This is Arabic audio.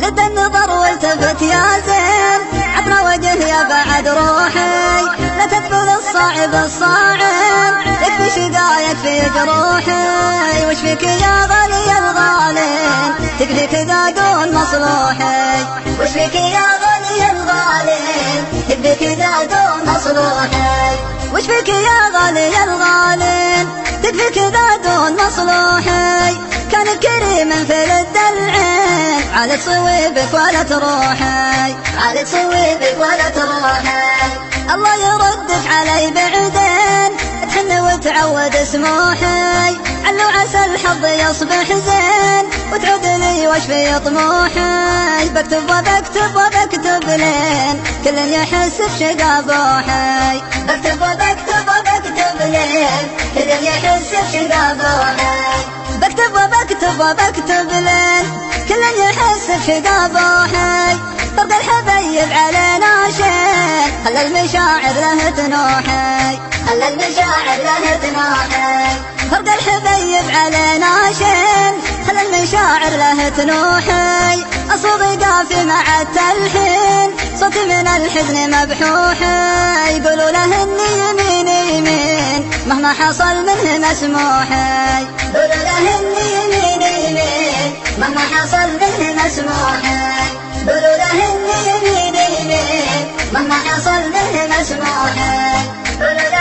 لد النظر والتفت يا زين، عطنا وجه يا بعد روحي، لا تقبل الصعب الصاعب، يكفي شقايك في جروحي، وش فيك يا غالي الغالين، تكفي كذا دون مصلوحي، وش فيك يا غالي الغالين، تكفي كذا دون مصلوحي، وش فيك يا غالي الغالين، تكفي كذا دون مصلوحي، كان كريما في لد العين، على تصويبك ولا تروحي، على تصويبك ولا تروحي، الله يردك علي بعدين، تحن وتعود سموحي، علو عسى الحظ يصبح زين، وتعود لي وش في طموحي، بكتب وبكتب وبكتب لين، كل يحس بشقا بوحي، بكتب وبكتب وبكتب لين، كل يحس بشقا بوحي، بكتب وبكتب وبكتب لين، كل يحس بشقا بوحي، طرد الحبايب علينا شين، خلى المشاعر له تنوحي، خلى المشاعر له تنوحي، طرد الحبايب علينا شين، خلى المشاعر له تنوحي، أصوب قافي مع التلحين، صوتي من الحزن مبحوحي، يقولوا له اني يمين يمين، مهما حصل منه مسموحي، يقولوا له اني يمين يمين، مهما حصل منه مسموحي، يقولوا له اني يمين يمين، مهما حصل منه مسموحي، يقولوا له